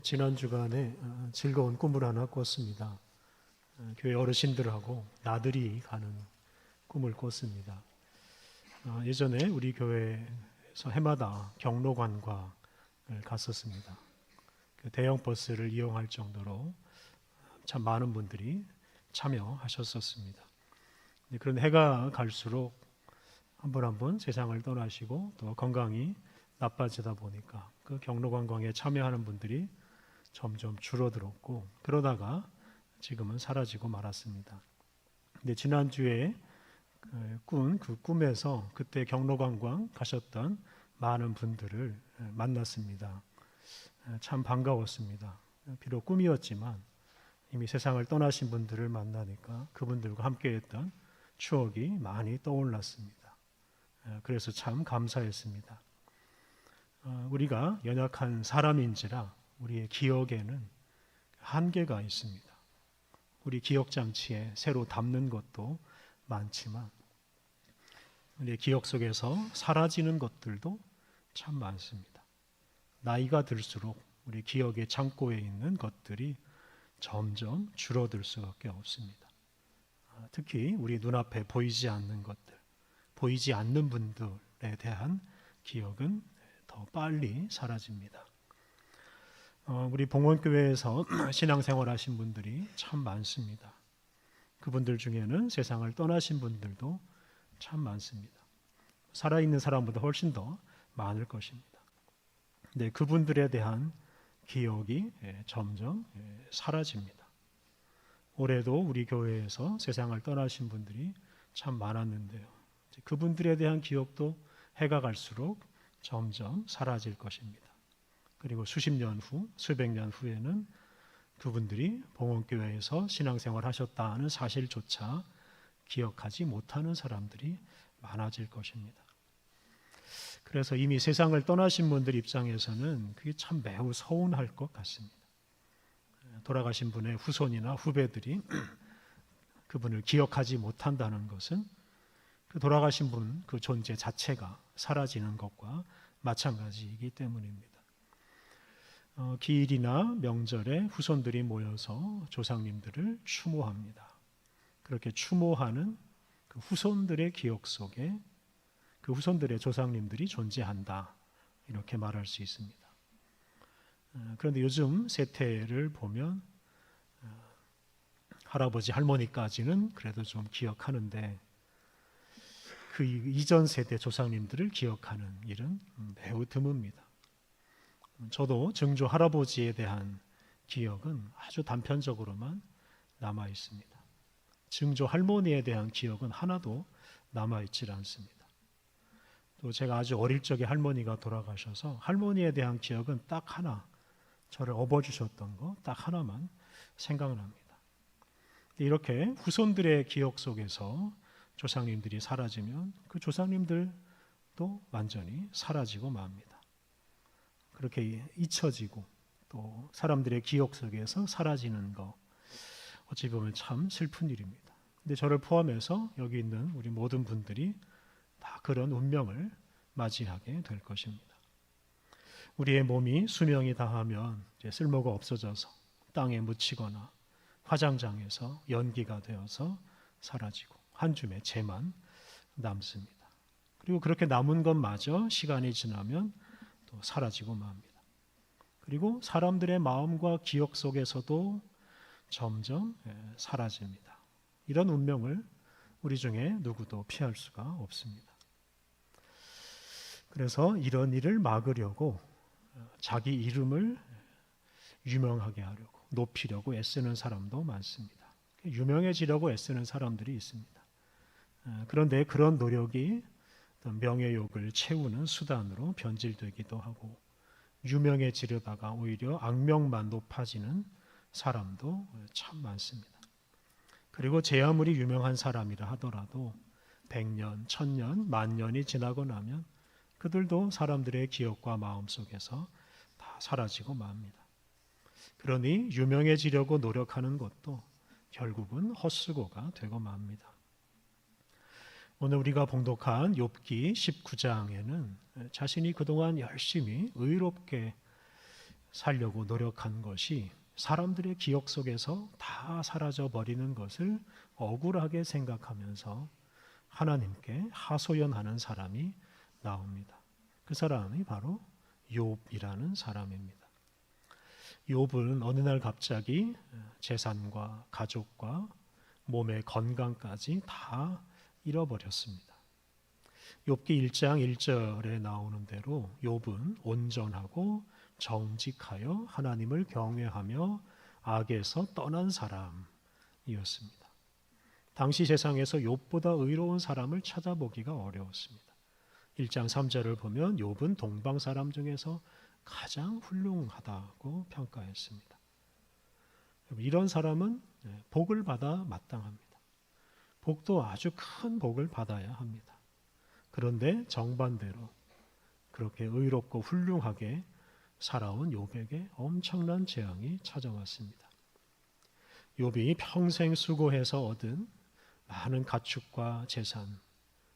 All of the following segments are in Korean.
지난 주간에 즐거운 꿈을 하나 꿨습니다. 교회 어르신들하고 나들이 가는 꿈을 꿨습니다. 예전에 우리 교회에서 해마다 경로관광을 갔었습니다. 그 대형 버스를 이용할 정도로 참 많은 분들이 참여하셨었습니다. 그런데 해가 갈수록 한 분 한 분 세상을 떠나시고 또 건강이 나빠지다 보니까 그 경로관광에 참여하는 분들이 점점 줄어들었고, 그러다가 지금은 사라지고 말았습니다. 근데 지난주에 꾼 그 꿈에서 그때 경로관광 가셨던 많은 분들을 만났습니다. 참 반가웠습니다. 비록 꿈이었지만 이미 세상을 떠나신 분들을 만나니까 그분들과 함께했던 추억이 많이 떠올랐습니다. 그래서 참 감사했습니다. 우리가 연약한 사람인지라 우리의 기억에는 한계가 있습니다. 우리 기억장치에 새로 담는 것도 많지만 우리의 기억 속에서 사라지는 것들도 참 많습니다. 나이가 들수록 우리 기억의 창고에 있는 것들이 점점 줄어들 수밖에 없습니다. 특히 우리 눈앞에 보이지 않는 것들, 보이지 않는 분들에 대한 기억은 더 빨리 사라집니다. 우리 봉원교회에서 신앙생활 하신 분들이 참 많습니다. 그분들 중에는 세상을 떠나신 분들도 참 많습니다. 살아있는 사람보다 훨씬 더 많을 것입니다. 근데 그분들에 대한 기억이 점점 사라집니다. 올해도 우리 교회에서 세상을 떠나신 분들이 참 많았는데요. 그분들에 대한 기억도 해가 갈수록 점점 사라질 것입니다. 그리고 수십 년 후, 수백 년 후에는 그분들이 봉헌교회에서 신앙생활 하셨다는 사실조차 기억하지 못하는 사람들이 많아질 것입니다. 그래서 이미 세상을 떠나신 분들 입장에서는 그게 참 매우 서운할 것 같습니다. 돌아가신 분의 후손이나 후배들이 그분을 기억하지 못한다는 것은 그 돌아가신 분 그 존재 자체가 사라지는 것과 마찬가지이기 때문입니다. 기일이나 명절에 후손들이 모여서 조상님들을 추모합니다. 그렇게 추모하는 그 후손들의 기억 속에 그 후손들의 조상님들이 존재한다, 이렇게 말할 수 있습니다. 그런데 요즘 세태를 보면 할아버지 할머니까지는 그래도 좀 기억하는데 그 이전 세대 조상님들을 기억하는 일은 매우 드뭅니다. 저도 증조 할아버지에 대한 기억은 아주 단편적으로만 남아 있습니다. 증조 할머니에 대한 기억은 하나도 남아 있질 않습니다. 또 제가 아주 어릴 적에 할머니가 돌아가셔서 할머니에 대한 기억은 딱 하나, 저를 업어주셨던 거 딱 하나만 생각납니다. 이렇게 후손들의 기억 속에서 조상님들이 사라지면 그 조상님들도 완전히 사라지고 맙니다. 그렇게 잊혀지고 또 사람들의 기억 속에서 사라지는 것, 어찌 보면 참 슬픈 일입니다. 근데 저를 포함해서 여기 있는 우리 모든 분들이 다 그런 운명을 맞이하게 될 것입니다. 우리의 몸이 수명이 다하면 이제 쓸모가 없어져서 땅에 묻히거나 화장장에서 연기가 되어서 사라지고 한 줌의 재만 남습니다. 그리고 그렇게 남은 것마저 시간이 지나면 또 사라지고 맙니다. 그리고 사람들의 마음과 기억 속에서도 점점 사라집니다. 이런 운명을 우리 중에 누구도 피할 수가 없습니다. 그래서 이런 일을 막으려고 자기 이름을 유명하게 하려고 높이려고 애쓰는 사람도 많습니다. 유명해지려고 애쓰는 사람들이 있습니다. 그런데 그런 노력이 명예욕을 채우는 수단으로 변질되기도 하고 유명해지려다가 오히려 악명만 높아지는 사람도 참 많습니다. 그리고 제 아무리 유명한 사람이라 하더라도 100년, 1000년, 만년이 지나고 나면 그들도 사람들의 기억과 마음 속에서 다 사라지고 맙니다. 그러니 유명해지려고 노력하는 것도 결국은 헛수고가 되고 맙니다. 오늘 우리가 봉독한 욥기 19장에는 자신이 그동안 열심히 의롭게 살려고 노력한 것이 사람들의 기억 속에서 다 사라져 버리는 것을 억울하게 생각하면서 하나님께 하소연하는 사람이 나옵니다. 그 사람이 바로 욥이라는 사람입니다. 욥은 어느 날 갑자기 재산과 가족과 몸의 건강까지 다 잃어버렸습니다. 욥기 1장 1절에 나오는 대로 욥은 온전하고 정직하여 하나님을 경외하며 악에서 떠난 사람이었습니다. 당시 세상에서 욥보다 의로운 사람을 찾아보기가 어려웠습니다. 1장 3절을 보면 욥은 동방 사람 중에서 가장 훌륭하다고 평가했습니다. 이런 사람은 복을 받아 마땅합니다. 복도 아주 큰 복을 받아야 합니다. 그런데 정반대로 그렇게 의롭고 훌륭하게 살아온 욥에게 엄청난 재앙이 찾아왔습니다. 욥이 평생 수고해서 얻은 많은 가축과 재산,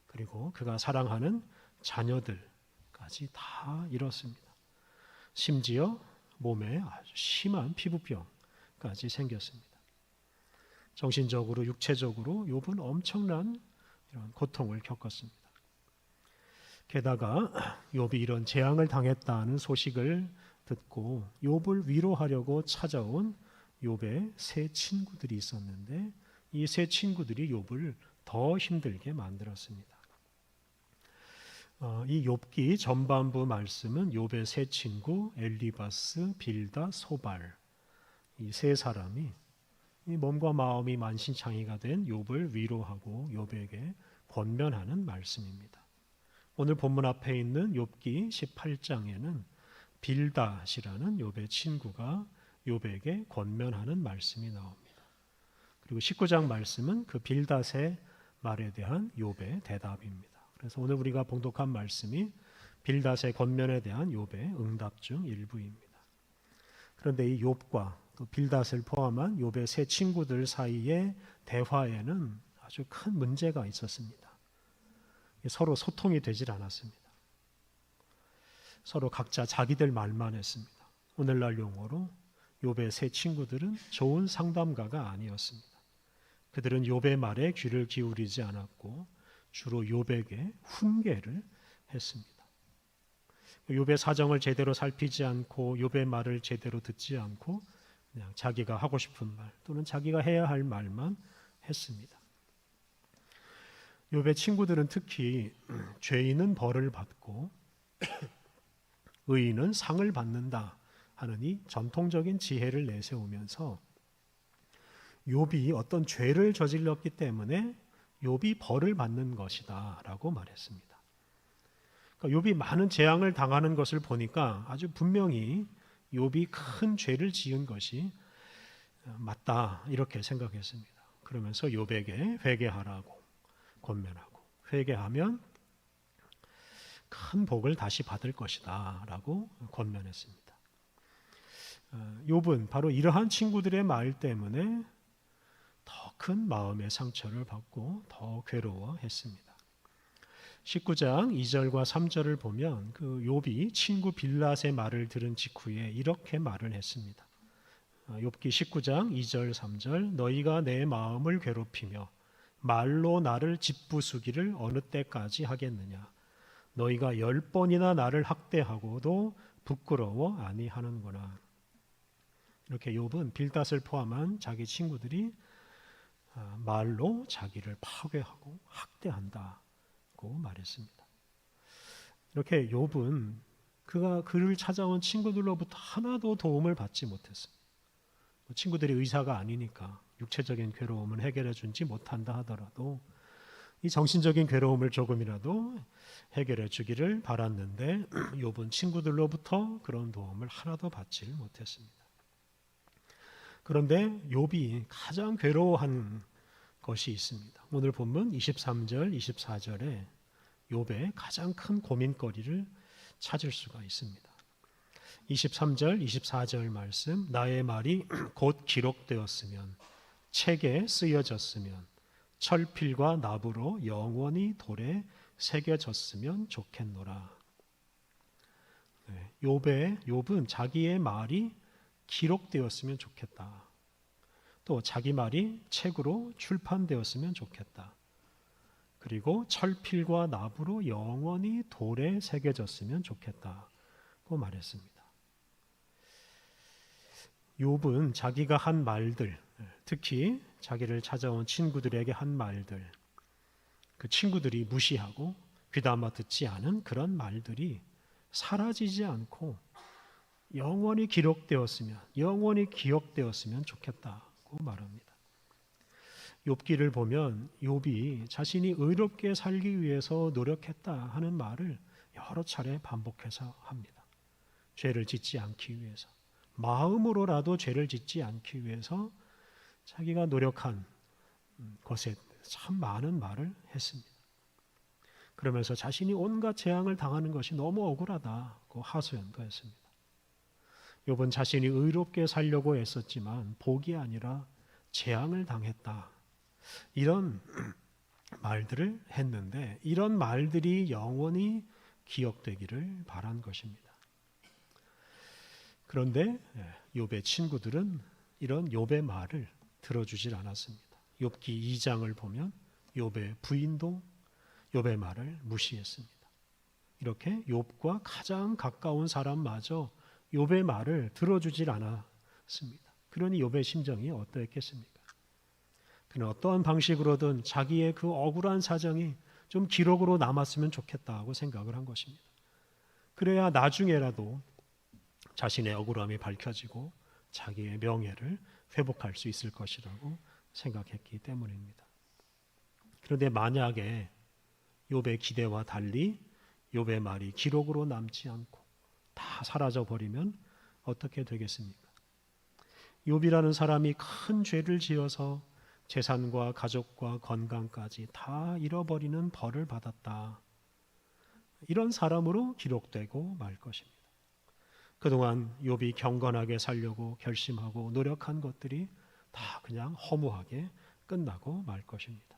그리고 그가 사랑하는 자녀들까지 다 잃었습니다. 심지어 몸에 아주 심한 피부병까지 생겼습니다. 정신적으로 육체적으로 욥은 엄청난 이런 고통을 겪었습니다. 게다가 욥이 이런 재앙을 당했다는 소식을 듣고 욥을 위로하려고 찾아온 욥의 세 친구들이 있었는데 이 세 친구들이 욥을 더 힘들게 만들었습니다. 이 욥기 전반부 말씀은 욥의 세 친구 엘리바스, 빌다, 소발 이 세 사람이 이 몸과 마음이 만신창이가 된 욥을 위로하고 욥에게 권면하는 말씀입니다. 오늘 본문 앞에 있는 욥기 18장에는 빌닷이라는 욥의 친구가 욥에게 권면하는 말씀이 나옵니다. 그리고 19장 말씀은 그 빌닷의 말에 대한 욥의 대답입니다. 그래서 오늘 우리가 봉독한 말씀이 빌닷의 권면에 대한 욥의 응답 중 일부입니다. 그런데 이 욥과 또 빌닷을 포함한 욥의 세 친구들 사이의 대화에는 아주 큰 문제가 있었습니다. 서로 소통이 되질 않았습니다. 서로 각자 자기들 말만 했습니다. 오늘날 용어로 욥의 세 친구들은 좋은 상담가가 아니었습니다. 그들은 욥의 말에 귀를 기울이지 않았고 주로 욥에게 훈계를 했습니다. 욥의 사정을 제대로 살피지 않고 욥의 말을 제대로 듣지 않고 그냥 자기가 하고 싶은 말 또는 자기가 해야 할 말만 했습니다. 욥의 친구들은 특히 죄인은 벌을 받고 의인은 상을 받는다 하는 이 전통적인 지혜를 내세우면서 욥이 어떤 죄를 저질렀기 때문에 욥이 벌을 받는 것이다 라고 말했습니다. 그러니까 욥이 많은 재앙을 당하는 것을 보니까 아주 분명히 욥이 큰 죄를 지은 것이 맞다 이렇게 생각했습니다. 그러면서 욥에게 회개하라고 권면하고 회개하면 큰 복을 다시 받을 것이다 라고 권면했습니다. 욥은 바로 이러한 친구들의 말 때문에 더 큰 마음의 상처를 받고 더 괴로워했습니다. 19장 2절과 3절을 보면 그 욥이 친구 빌닷의 말을 들은 직후에 이렇게 말을 했습니다. 욥기 19장 2절 3절 너희가 내 마음을 괴롭히며 말로 나를 짓부수기를 어느 때까지 하겠느냐 너희가 10번이나 나를 학대하고도 부끄러워 아니하는구나. 이렇게 욥은 빌닷을 포함한 자기 친구들이 말로 자기를 파괴하고 학대한다고 말했습니다. 이렇게 욥은 그가 그를 찾아온 친구들로부터 하나도 도움을 받지 못했습니다. 친구들이 의사가 아니니까 육체적인 괴로움은 해결해 주지 못한다 하더라도 이 정신적인 괴로움을 조금이라도 해결해 주기를 바랐는데 욥은 친구들로부터 그런 도움을 하나도 받지 못했습니다. 그런데 욥이 가장 괴로워한 것이 있습니다. 오늘 본문 23절, 24절에 욥의 가장 큰 고민거리를 찾을 수가 있습니다. 23절, 24절 말씀 나의 말이 곧 기록되었으면 책에 쓰여졌으면 철필과 납으로 영원히 돌에 새겨졌으면 좋겠노라. 욥은 자기의 말이 기록되었으면 좋겠다. 또 자기 말이 책으로 출판되었으면 좋겠다. 그리고 철필과 나부로 영원히 돌에 새겨졌으면 좋겠다고 말했습니다. 욥은 자기가 한 말들, 특히 자기를 찾아온 친구들에게 한 말들, 그 친구들이 무시하고 귀담아 듣지 않은 그런 말들이 사라지지 않고 영원히 기록되었으면, 영원히 기억되었으면 좋겠다고 말합니다. 욥기를 보면 욥이 자신이 의롭게 살기 위해서 노력했다 하는 말을 여러 차례 반복해서 합니다. 죄를 짓지 않기 위해서, 마음으로라도 죄를 짓지 않기 위해서 자기가 노력한 것에 참 많은 말을 했습니다. 그러면서 자신이 온갖 재앙을 당하는 것이 너무 억울하다고 하소연도 했습니다. 욥은 자신이 의롭게 살려고 애썼지만 복이 아니라 재앙을 당했다. 이런 말들을 했는데 이런 말들이 영원히 기억되기를 바란 것입니다. 그런데 욥의 친구들은 이런 욥의 말을 들어주질 않았습니다. 욥기 2장을 보면 욥의 부인도 욥의 말을 무시했습니다. 이렇게 욥과 가장 가까운 사람마저 욥의 말을 들어주질 않았습니다. 그러니 욥의 심정이 어떠했겠습니까? 그는 어떠한 방식으로든 자기의 그 억울한 사정이 좀 기록으로 남았으면 좋겠다고 생각을 한 것입니다. 그래야 나중에라도 자신의 억울함이 밝혀지고 자기의 명예를 회복할 수 있을 것이라고 생각했기 때문입니다. 그런데 만약에 욥의 기대와 달리 욥의 말이 기록으로 남지 않고 다 사라져 버리면 어떻게 되겠습니까? 욥이라는 사람이 큰 죄를 지어서 재산과 가족과 건강까지 다 잃어버리는 벌을 받았다. 이런 사람으로 기록되고 말 것입니다. 그동안 욥이 경건하게 살려고 결심하고 노력한 것들이 다 그냥 허무하게 끝나고 말 것입니다.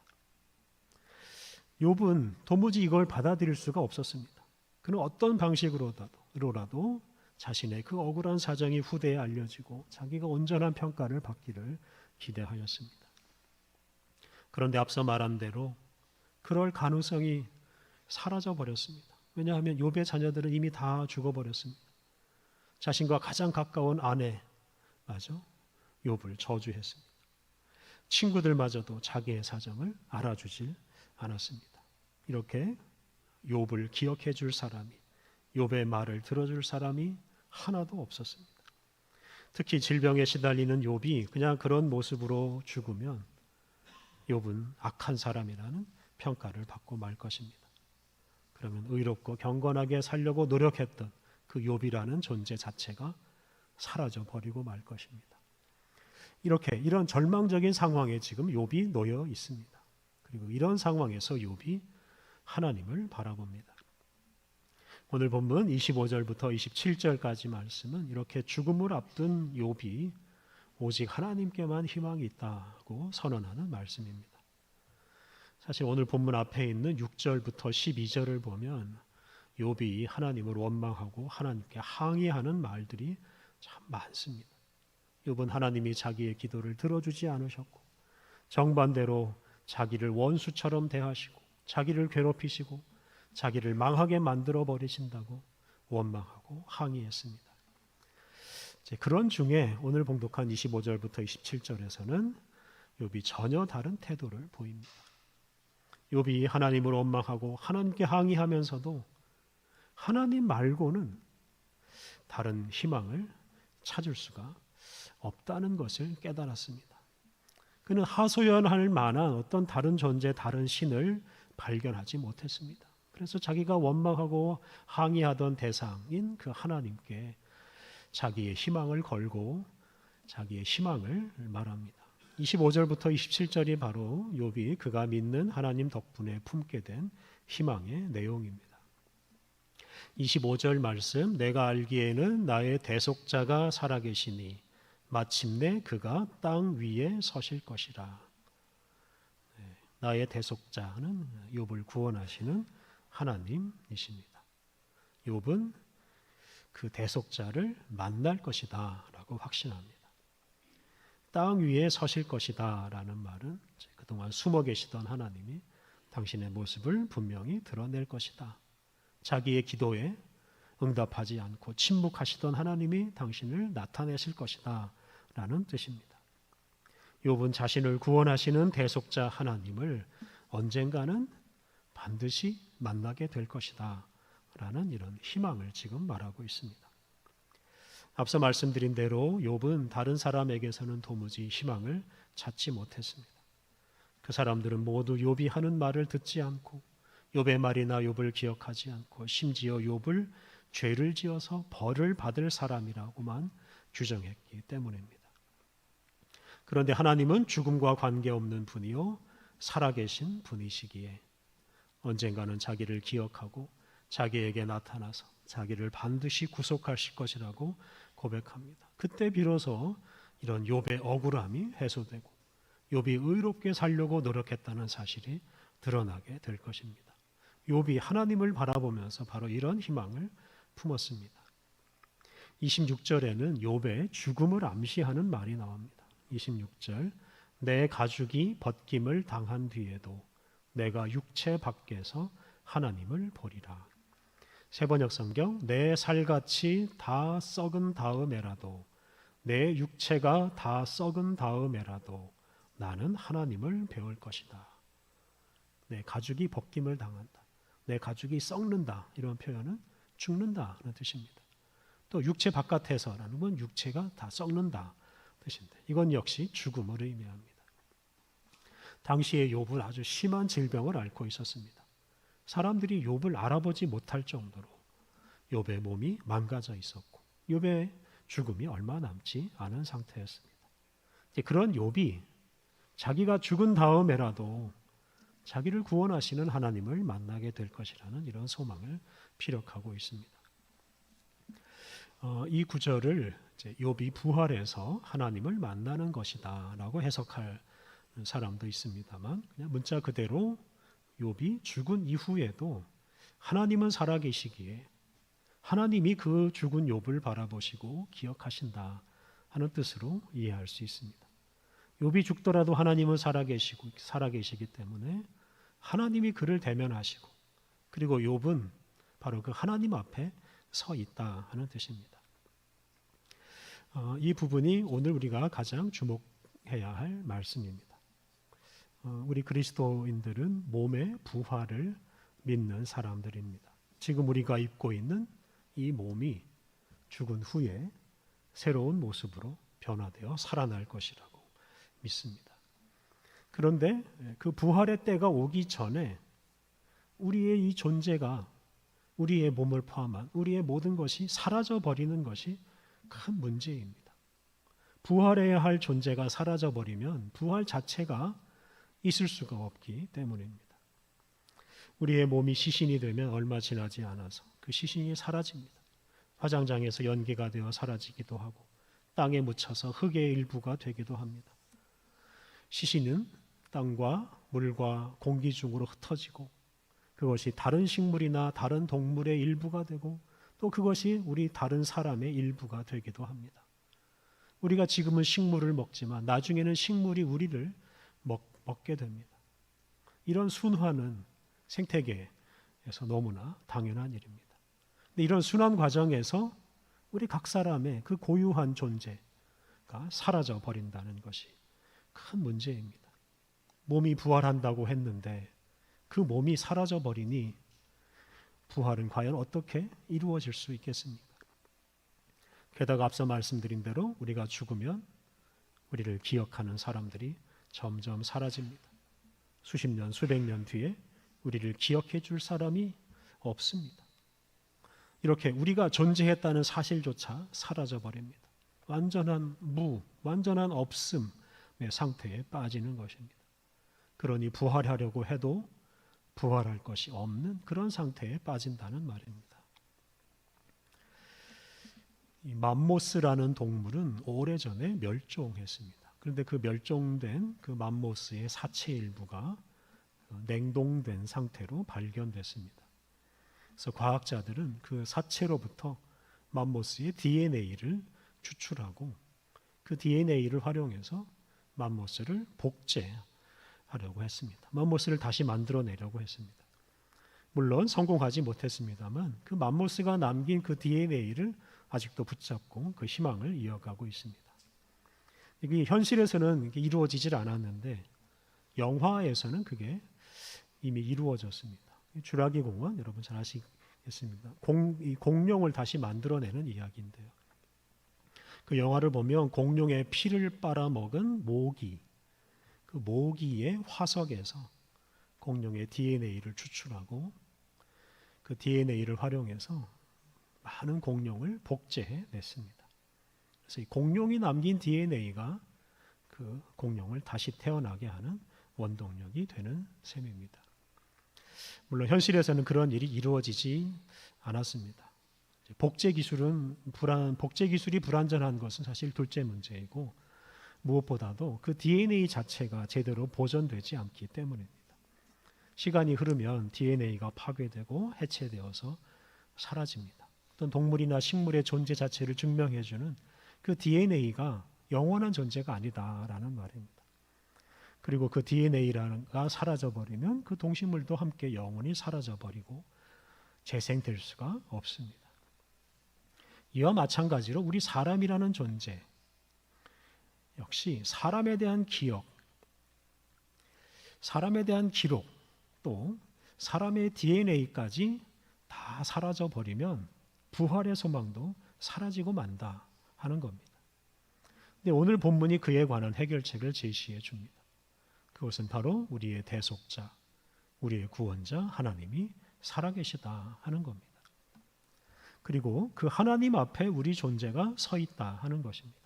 욥은 도무지 이걸 받아들일 수가 없었습니다. 그는 어떤 방식으로라도 자신의 그 억울한 사정이 후대에 알려지고 자기가 온전한 평가를 받기를 기대하였습니다. 그런데 앞서 말한 대로 그럴 가능성이 사라져 버렸습니다. 왜냐하면 욥의 자녀들은 이미 다 죽어버렸습니다. 자신과 가장 가까운 아내마저 욥을 저주했습니다. 친구들마저도 자기의 사정을 알아주질 않았습니다. 이렇게 욥을 기억해 줄 사람이, 욥의 말을 들어줄 사람이 하나도 없었습니다. 특히 질병에 시달리는 욥이 그냥 그런 모습으로 죽으면 욥은 악한 사람이라는 평가를 받고 말 것입니다. 그러면 의롭고 경건하게 살려고 노력했던 그 욥이라는 존재 자체가 사라져 버리고 말 것입니다. 이런 절망적인 상황에 지금 욥이 놓여 있습니다. 그리고 이런 상황에서 욥이 하나님을 바라봅니다. 오늘 본문 25절부터 27절까지 말씀은 이렇게 죽음을 앞둔 욥이 오직 하나님께만 희망이 있다고 선언하는 말씀입니다. 사실 오늘 본문 앞에 있는 6절부터 12절을 보면 욥이 하나님을 원망하고 하나님께 항의하는 말들이 참 많습니다. 욥은 하나님이 자기의 기도를 들어주지 않으셨고 정반대로 자기를 원수처럼 대하시고 자기를 괴롭히시고 자기를 망하게 만들어 버리신다고 원망하고 항의했습니다. 그런 중에 오늘 봉독한 25절부터 27절에서는 욥이 전혀 다른 태도를 보입니다. 욥이 하나님을 원망하고 하나님께 항의하면서도 하나님 말고는 다른 희망을 찾을 수가 없다는 것을 깨달았습니다. 그는 하소연할 만한 어떤 다른 존재, 다른 신을 발견하지 못했습니다. 그래서 자기가 원망하고 항의하던 대상인 그 하나님께 자기의 희망을 걸고 자기의 희망을 말합니다. 25절부터 27절이 바로 욥이 그가 믿는 하나님 덕분에 품게 된 희망의 내용입니다. 25절 말씀, 내가 알기에는 나의 대속자가 살아계시니 마침내 그가 땅 위에 서실 것이라. 나의 대속자는 욥을 구원하시는 하나님이십니다. 욥은 그 대속자를 만날 것이다 라고 확신합니다. 땅 위에 서실 것이다 라는 말은 그동안 숨어 계시던 하나님이 당신의 모습을 분명히 드러낼 것이다. 자기의 기도에 응답하지 않고 침묵하시던 하나님이 당신을 나타내실 것이다 라는 뜻입니다. 욥은 자신을 구원하시는 대속자 하나님을 언젠가는 반드시 만나게 될 것이다 라는 이런 희망을 지금 말하고 있습니다. 앞서 말씀드린 대로 욥은 다른 사람에게서는 도무지 희망을 찾지 못했습니다. 그 사람들은 모두 욥이 하는 말을 듣지 않고 욥의 말이나 욥을 기억하지 않고 심지어 욥을 죄를 지어서 벌을 받을 사람이라고만 규정했기 때문입니다. 그런데 하나님은 죽음과 관계없는 분이요 살아계신 분이시기에 언젠가는 자기를 기억하고 자기에게 나타나서 자기를 반드시 구속하실 것이라고 고백합니다. 그때 비로소 이런 욥의 억울함이 해소되고 욥이 의롭게 살려고 노력했다는 사실이 드러나게 될 것입니다. 욥이 하나님을 바라보면서 바로 이런 희망을 품었습니다. 26절에는 욥의 죽음을 암시하는 말이 나옵니다. 26절 내 가죽이 벗김을 당한 뒤에도 내가 육체 밖에서 하나님을 보리라. 세번역 성경 내 살같이 다 썩은 다음에라도 내 육체가 다 썩은 다음에라도 나는 하나님을 배울 것이다. 내 가죽이 벗김을 당한다. 내 가죽이 썩는다. 이런 표현은 죽는다는 뜻입니다. 또 육체 바깥에서라는 건 육체가 다 썩는다 뜻인데 이건 역시 죽음을 의미합니다. 당시에 욥은 아주 심한 질병을 앓고 있었습니다. 사람들이 욥을 알아보지 못할 정도로 욥의 몸이 망가져 있었고 욥의 죽음이 얼마 남지 않은 상태였습니다. 그런 욥이 자기가 죽은 다음에라도 자기를 구원하시는 하나님을 만나게 될 것이라는 이런 소망을 피력하고 있습니다. 이 구절을 욥이 부활해서 하나님을 만나는 것이다 라고 해석할 사람도 있습니다만 그냥 문자 그대로 욥이 죽은 이후에도 하나님은 살아계시기에 하나님이 그 죽은 욥을 바라보시고 기억하신다 하는 뜻으로 이해할 수 있습니다. 욥이 죽더라도 하나님은 살아계시기 때문에 하나님이 그를 대면하시고 그리고 욥은 바로 그 하나님 앞에 서 있다 하는 뜻입니다. 이 부분이 오늘 우리가 가장 주목해야 할 말씀입니다. 우리 그리스도인들은 몸의 부활을 믿는 사람들입니다. 지금 우리가 입고 있는 이 몸이 죽은 후에 새로운 모습으로 변화되어 살아날 것이라고 믿습니다. 그런데 그 부활의 때가 오기 전에 우리의 이 존재가 우리의 몸을 포함한 우리의 모든 것이 사라져 버리는 것이 큰 문제입니다. 부활해야 할 존재가 사라져 버리면 부활 자체가 있을 수가 없기 때문입니다. 우리의 몸이 시신이 되면 얼마 지나지 않아서 그 시신이 사라집니다. 화장장에서 연기가 되어 사라지기도 하고 땅에 묻혀서 흙의 일부가 되기도 합니다. 시신은 땅과 물과 공기 중으로 흩어지고 그것이 다른 식물이나 다른 동물의 일부가 되고 또 그것이 우리 다른 사람의 일부가 되기도 합니다. 우리가 지금은 식물을 먹지만 나중에는 식물이 우리를 먹게 됩니다. 이런 순환은 생태계에서 너무나 당연한 일입니다. 근데 이런 순환 과정에서 우리 각 사람의 그 고유한 존재가 사라져 버린다는 것이 큰 문제입니다. 몸이 부활한다고 했는데 그 몸이 사라져 버리니 부활은 과연 어떻게 이루어질 수 있겠습니까? 게다가 앞서 말씀드린 대로 우리가 죽으면 우리를 기억하는 사람들이 점점 사라집니다. 수십 년, 수백 년 뒤에 우리를 기억해 줄 사람이 없습니다. 이렇게 우리가 존재했다는 사실조차 사라져 버립니다. 완전한 완전한 없음의 상태에 빠지는 것입니다. 그러니 부활하려고 해도 부활할 것이 없는 그런 상태에 빠진다는 말입니다. 이 맘모스라는 동물은 오래전에 멸종했습니다. 그런데 그 멸종된 그 맘모스의 사체 일부가 냉동된 상태로 발견됐습니다. 그래서 과학자들은 그 사체로부터 맘모스의 DNA를 추출하고 그 DNA를 활용해서 맘모스를 복제하려고 했습니다. 맘모스를 다시 만들어내려고 했습니다. 물론 성공하지 못했습니다만 그 맘모스가 남긴 그 DNA를 아직도 붙잡고 그 희망을 이어가고 있습니다. 이게 현실에서는 이루어지질 않았는데 영화에서는 그게 이미 이루어졌습니다. 주라기 공원 여러분 잘 아시겠습니다. 공룡을 다시 만들어내는 이야기인데요. 그 영화를 보면 공룡의 피를 빨아먹은 모기, 그 모기의 화석에서 공룡의 DNA를 추출하고 그 DNA를 활용해서 많은 공룡을 복제해냈습니다. 그래서 이 공룡이 남긴 DNA가 그 공룡을 다시 태어나게 하는 원동력이 되는 셈입니다. 물론 현실에서는 그런 일이 이루어지지 않았습니다. 복제 기술이 불완전한 것은 사실 둘째 문제이고 무엇보다도 그 DNA 자체가 제대로 보존되지 않기 때문입니다. 시간이 흐르면 DNA가 파괴되고 해체되어서 사라집니다. 어떤 동물이나 식물의 존재 자체를 증명해주는 그 DNA가 영원한 존재가 아니다라는 말입니다. 그리고 그 DNA가 사라져버리면 그 동식물도 함께 영원히 사라져버리고 재생될 수가 없습니다. 이와 마찬가지로 우리 사람이라는 존재 역시 사람에 대한 기억, 사람에 대한 기록, 또 사람의 DNA까지 다 사라져버리면 부활의 소망도 사라지고 만다 하는 겁니다. 근데 오늘 본문이 그에 관한 해결책을 제시해 줍니다. 그것은 바로 우리의 대속자, 우리의 구원자 하나님이 살아계시다 하는 겁니다. 그리고 그 하나님 앞에 우리 존재가 서 있다 하는 것입니다.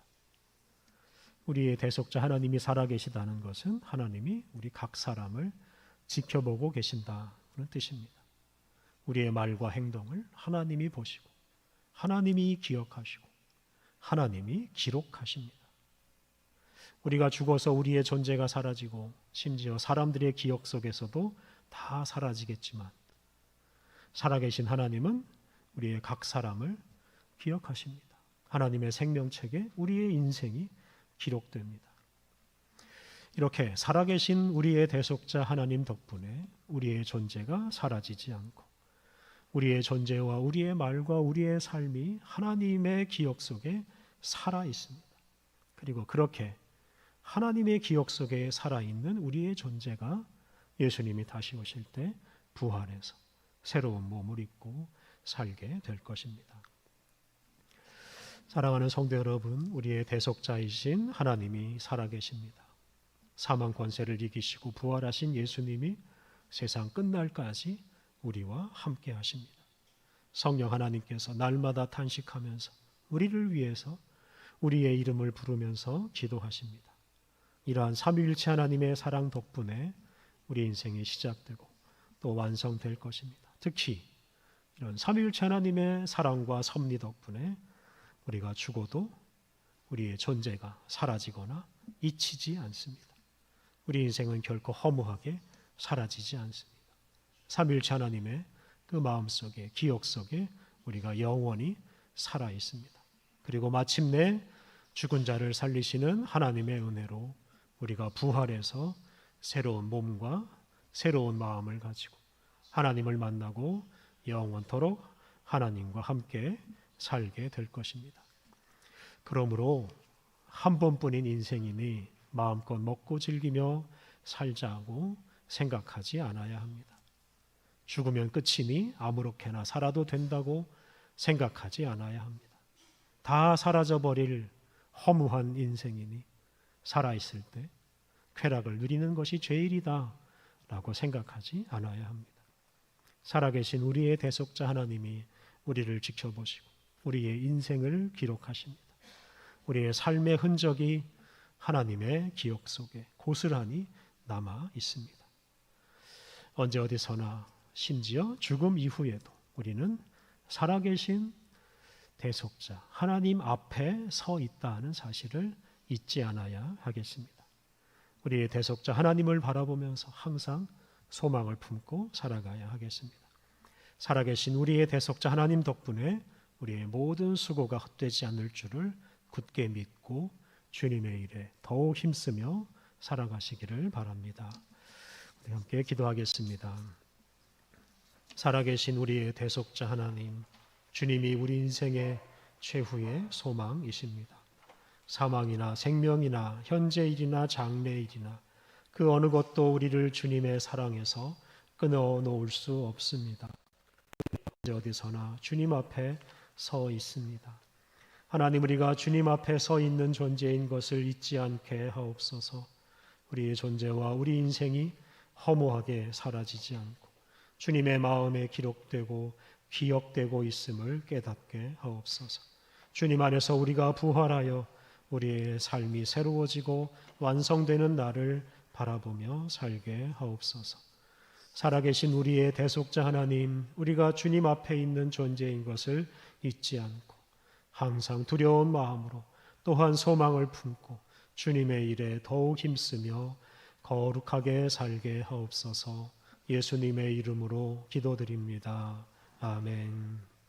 우리의 대속자 하나님이 살아계시다는 것은 하나님이 우리 각 사람을 지켜보고 계신다는 뜻입니다. 우리의 말과 행동을 하나님이 보시고 하나님이 기억하시고 하나님이 기록하십니다. 우리가 죽어서 우리의 존재가 사라지고 심지어 사람들의 기억 속에서도 다 사라지겠지만 살아계신 하나님은 우리의 각 사람을 기억하십니다. 하나님의 생명책에 우리의 인생이 기록됩니다. 이렇게 살아계신 우리의 대속자 하나님 덕분에 우리의 존재가 사라지지 않고 우리의 존재와 우리의 말과 우리의 삶이 하나님의 기억 속에 살아 있습니다. 그리고 그렇게 하나님의 기억 속에 살아있는 우리의 존재가 예수님이 다시 오실 때 부활해서 새로운 몸을 입고 살게 될 것입니다. 사랑하는 성도 여러분, 우리의 대속자이신 하나님이 살아계십니다. 사망 권세를 이기시고 부활하신 예수님이 세상 끝날까지 우리와 함께 하십니다. 성령 하나님께서 날마다 탄식하면서 우리를 위해서 우리의 이름을 부르면서 기도하십니다. 이러한 삼위일체 하나님의 사랑 덕분에 우리 인생이 시작되고 또 완성될 것입니다. 특히 이런 삼위일체 하나님의 사랑과 섭리 덕분에 우리가 죽어도 우리의 존재가 사라지거나 잊히지 않습니다. 우리 인생은 결코 허무하게 사라지지 않습니다. 삼위일체 하나님의 그 마음속에 기억 속에 우리가 영원히 살아 있습니다. 그리고 마침내 죽은 자를 살리시는 하나님의 은혜로 우리가 부활해서 새로운 몸과 새로운 마음을 가지고 하나님을 만나고 영원토록 하나님과 함께 살게 될 것입니다. 그러므로 한 번뿐인 인생이니 마음껏 먹고 즐기며 살자고 생각하지 않아야 합니다. 죽으면 끝이니 아무렇게나 살아도 된다고 생각하지 않아야 합니다. 다 사라져버릴 허무한 인생이니 살아있을 때 쾌락을 누리는 것이 죄일이다 라고 생각하지 않아야 합니다. 살아계신 우리의 대속자 하나님이 우리를 지켜보시고 우리의 인생을 기록하십니다. 우리의 삶의 흔적이 하나님의 기억 속에 고스란히 남아 있습니다. 언제 어디서나 심지어 죽음 이후에도 우리는 살아계신 대속자 하나님 앞에 서 있다는 사실을 잊지 않아야 하겠습니다. 우리의 대속자 하나님을 바라보면서 항상 소망을 품고 살아가야 하겠습니다. 살아계신 우리의 대속자 하나님 덕분에 우리의 모든 수고가 헛되지 않을 줄을 굳게 믿고 주님의 일에 더욱 힘쓰며 살아가시기를 바랍니다. 우리 함께 기도하겠습니다. 살아계신 우리의 대속자 하나님, 주님이 우리 인생의 최후의 소망이십니다. 사망이나 생명이나 현재일이나 장래일이나 그 어느 것도 우리를 주님의 사랑에서 끊어놓을 수 없습니다. 어디서나 주님 앞에 서 있습니다. 하나님, 우리가 주님 앞에 서 있는 존재인 것을 잊지 않게 하옵소서. 우리의 존재와 우리 인생이 허무하게 사라지지 않고 주님의 마음에 기록되고 기억되고 있음을 깨닫게 하옵소서. 주님 안에서 우리가 부활하여 우리의 삶이 새로워지고 완성되는 날을 바라보며 살게 하옵소서. 살아계신 우리의 대속자 하나님, 우리가 주님 앞에 있는 존재인 것을 잊지 않고 항상 두려운 마음으로 또한 소망을 품고 주님의 일에 더욱 힘쓰며 거룩하게 살게 하옵소서. 예수님의 이름으로 기도드립니다. 아멘.